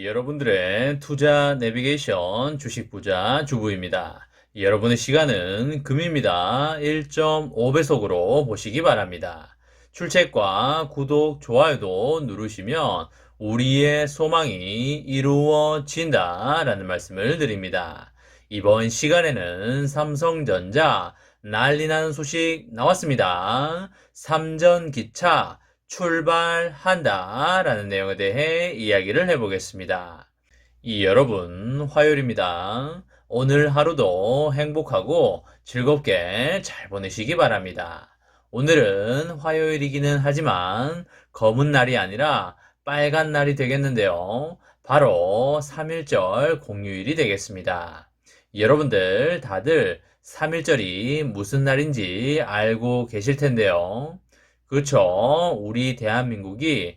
여러분들의 투자 내비게이션 주식부자 주부입니다. 여러분의 시간은 금입니다. 1.5배속으로 보시기 바랍니다. 출첵과 구독, 좋아요도 누르시면 우리의 소망이 이루어진다 라는 말씀을 드립니다. 이번 시간에는 삼성전자 난리나는 소식 나왔습니다. 삼전기차 출발한다 라는 내용에 대해 이야기를 해보겠습니다. 여러분, 화요일입니다. 오늘 하루도 행복하고 즐겁게 잘 보내시기 바랍니다. 오늘은 화요일이기는 하지만 검은 날이 아니라 빨간 날이 되겠는데요. 바로 3.1절 공휴일이 되겠습니다. 여러분들 다들 3.1절이 무슨 날인지 알고 계실 텐데요. 그렇죠. 우리 대한민국이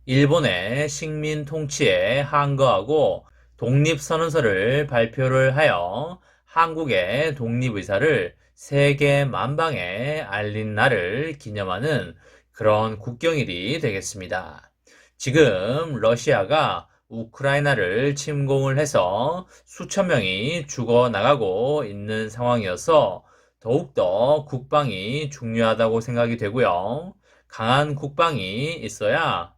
일본의 식민 통치에 항거하고 독립선언서를 발표를 하여 한국의 독립의사를 세계 만방에 알린 날을 기념하는 그런 국경일이 되겠습니다. 지금 러시아가 우크라이나를 침공을 해서 수천 명이 죽어나가고 있는 상황이어서 더욱더 국방이 중요하다고 생각이 되고요. 강한 국방이 있어야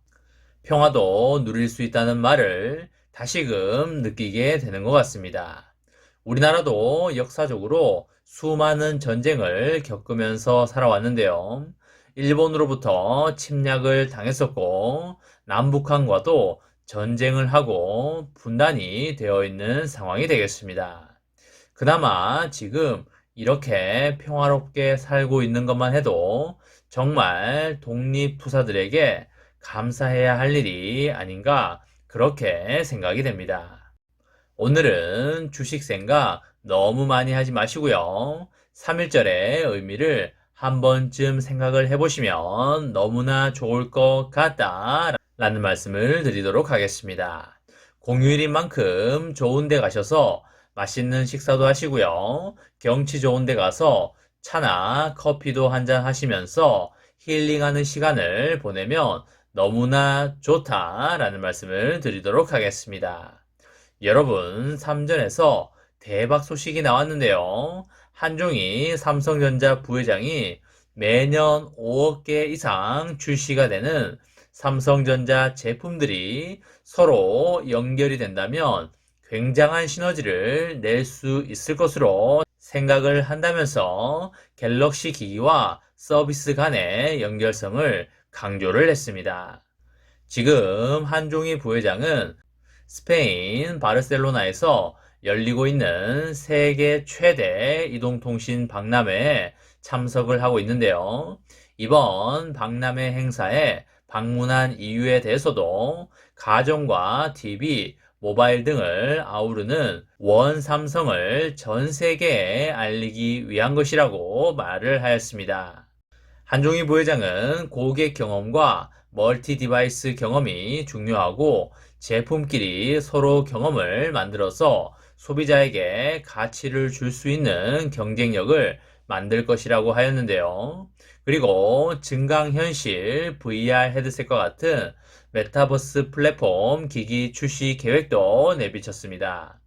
평화도 누릴 수 있다는 말을 다시금 느끼게 되는 것 같습니다. 우리나라도 역사적으로 수많은 전쟁을 겪으면서 살아왔는데요. 일본으로부터 침략을 당했었고 남북한과도 전쟁을 하고 분단이 되어 있는 상황이 되겠습니다. 그나마 지금 이렇게 평화롭게 살고 있는 것만 해도 정말 독립투사들에게 감사해야 할 일이 아닌가 그렇게 생각이 됩니다. 오늘은 주식 생각 너무 많이 하지 마시고요. 3.1절의 의미를 한 번쯤 생각을 해보시면 너무나 좋을 것 같다 라는 말씀을 드리도록 하겠습니다. 공휴일인 만큼 좋은 데 가셔서 맛있는 식사도 하시고요. 경치 좋은 데 가서 차나 커피도 한잔 하시면서 힐링하는 시간을 보내면 너무나 좋다라는 말씀을 드리도록 하겠습니다. 여러분, 삼전에서 대박 소식이 나왔는데요. 한종희 삼성전자 부회장이 매년 5억 개 이상 출시가 되는 삼성전자 제품들이 서로 연결이 된다면 굉장한 시너지를 낼 수 있을 것으로 생각을 한다면서 갤럭시 기기와 서비스 간의 연결성을 강조를 했습니다. 지금 한종희 부회장은 스페인 바르셀로나에서 열리고 있는 세계 최대 이동통신 박람회에 참석을 하고 있는데요. 이번 박람회 행사에 방문한 이유에 대해서도 가전과 TV, 모바일 등을 아우르는 원 삼성을 전 세계에 알리기 위한 것이라고 말을 하였습니다. 한종희 부회장은 고객 경험과 멀티 디바이스 경험이 중요하고 제품끼리 서로 경험을 만들어서 소비자에게 가치를 줄 수 있는 경쟁력을 만들 것이라고 하였는데요. 그리고 증강현실 VR 헤드셋과 같은 메타버스 플랫폼 기기 출시 계획도 내비쳤습니다.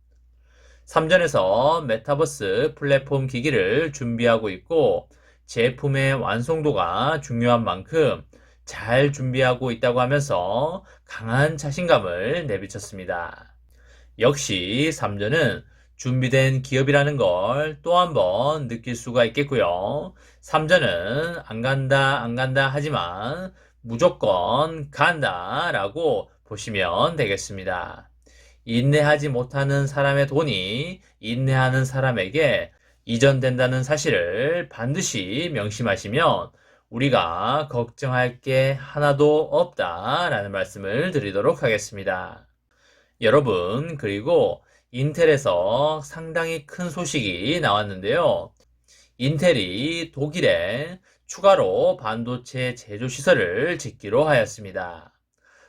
삼전에서 메타버스 플랫폼 기기를 준비하고 있고 제품의 완성도가 중요한 만큼 잘 준비하고 있다고 하면서 강한 자신감을 내비쳤습니다. 역시 삼전은 준비된 기업이라는 걸 또 한 번 느낄 수가 있겠고요. 삼전은 안 간다 하지만 무조건 간다 라고 보시면 되겠습니다. 인내하지 못하는 사람의 돈이 인내하는 사람에게 이전된다는 사실을 반드시 명심하시면 우리가 걱정할 게 하나도 없다라는 말씀을 드리도록 하겠습니다. 여러분, 그리고 인텔에서 상당히 큰 소식이 나왔는데요. 인텔이 독일에 추가로 반도체 제조 시설을 짓기로 하였습니다.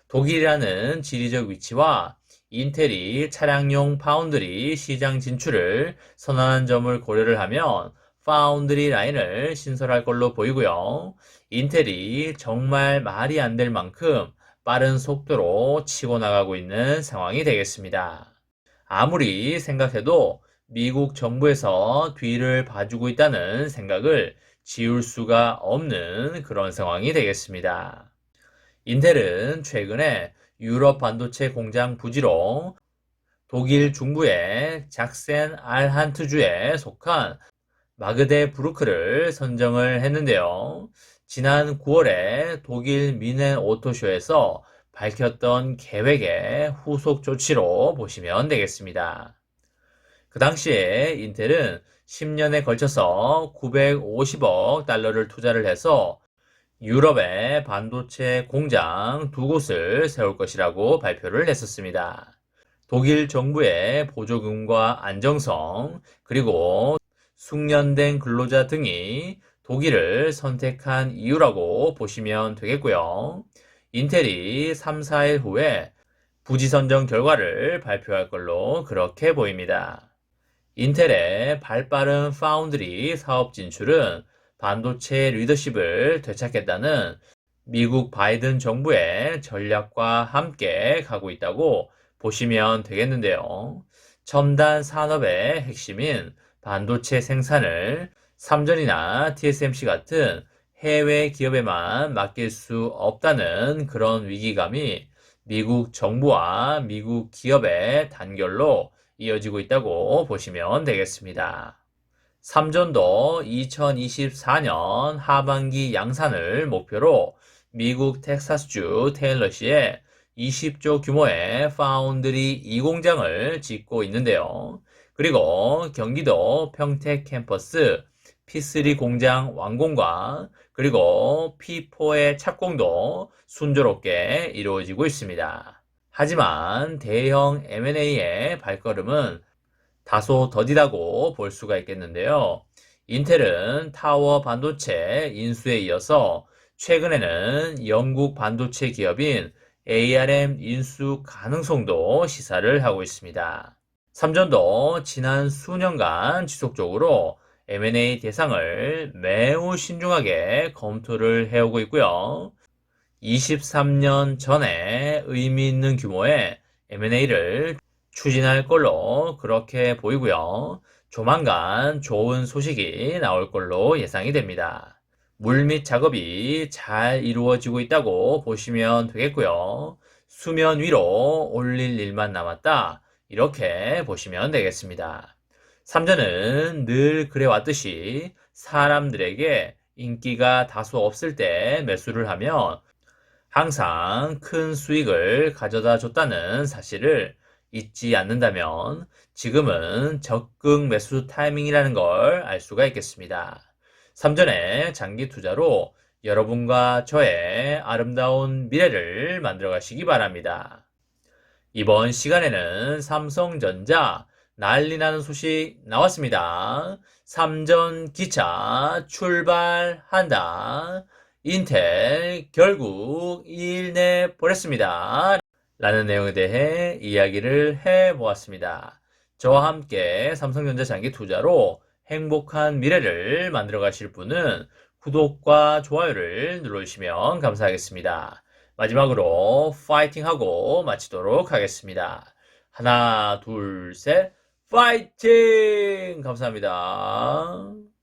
독일이라는 지리적 위치와 인텔이 차량용 파운드리 시장 진출을 선언한 점을 고려를 하면 파운드리 라인을 신설할 걸로 보이고요. 인텔이 정말 말이 안 될 만큼 빠른 속도로 치고 나가고 있는 상황이 되겠습니다. 아무리 생각해도 미국 정부에서 뒤를 봐주고 있다는 생각을 지울 수가 없는 그런 상황이 되겠습니다. 인텔은 최근에 유럽 반도체 공장 부지로 독일 중부의 작센 알한트주에 속한 마그데부르크를 선정을 했는데요. 지난 9월에 독일 미넨 오토쇼에서 밝혔던 계획의 후속 조치로 보시면 되겠습니다. 그 당시에 인텔은 10년에 걸쳐서 950억 달러를 투자를 해서 유럽에 반도체 공장 2곳을 세울 것이라고 발표를 했었습니다. 독일 정부의 보조금과 안정성, 그리고 숙련된 근로자 등이 독일을 선택한 이유라고 보시면 되겠고요. 인텔이 3, 4일 후에 부지 선정 결과를 발표할 걸로 그렇게 보입니다. 인텔의 발빠른 파운드리 사업 진출은 반도체 리더십을 되찾겠다는 미국 바이든 정부의 전략과 함께 가고 있다고 보시면 되겠는데요. 첨단 산업의 핵심인 반도체 생산을 삼전이나 TSMC 같은 해외 기업에만 맡길 수 없다는 그런 위기감이 미국 정부와 미국 기업의 단결로 이어지고 있다고 보시면 되겠습니다. 삼전도 2024년 하반기 양산을 목표로 미국 텍사스주 테일러시에 20조 규모의 파운드리 2공장을 짓고 있는데요. 그리고 경기도 평택 캠퍼스 P3 공장 완공과 그리고 P4의 착공도 순조롭게 이루어지고 있습니다. 하지만 대형 M&A의 발걸음은 다소 더디다고 볼 수가 있겠는데요. 인텔은 타워 반도체 인수에 이어서 최근에는 영국 반도체 기업인 ARM 인수 가능성도 시사를 하고 있습니다. 삼전도 지난 수년간 지속적으로 M&A 대상을 매우 신중하게 검토를 해오고 있고요. 23년 전에 의미 있는 규모의 M&A를 추진할 걸로 그렇게 보이고요. 조만간 좋은 소식이 나올 걸로 예상이 됩니다. 물밑 작업이 잘 이루어지고 있다고 보시면 되겠고요. 수면 위로 올릴 일만 남았다. 이렇게 보시면 되겠습니다. 삼전은 늘 그래왔듯이 사람들에게 인기가 다소 없을 때 매수를 하면 항상 큰 수익을 가져다 줬다는 사실을 잊지 않는다면 지금은 적극 매수 타이밍이라는 걸 알 수가 있겠습니다. 삼전의 장기 투자로 여러분과 저의 아름다운 미래를 만들어 가시기 바랍니다. 이번 시간에는 삼성전자 난리 나는 소식 나왔습니다. 삼전 기차 출발한다. 인텔 결국 일 내보냈습니다. 라는 내용에 대해 이야기를 해보았습니다. 저와 함께 삼성전자 장기 투자로 행복한 미래를 만들어 가실 분은 구독과 좋아요를 눌러주시면 감사하겠습니다. 마지막으로 파이팅하고 마치도록 하겠습니다. 하나, 둘, 셋, 파이팅! 감사합니다.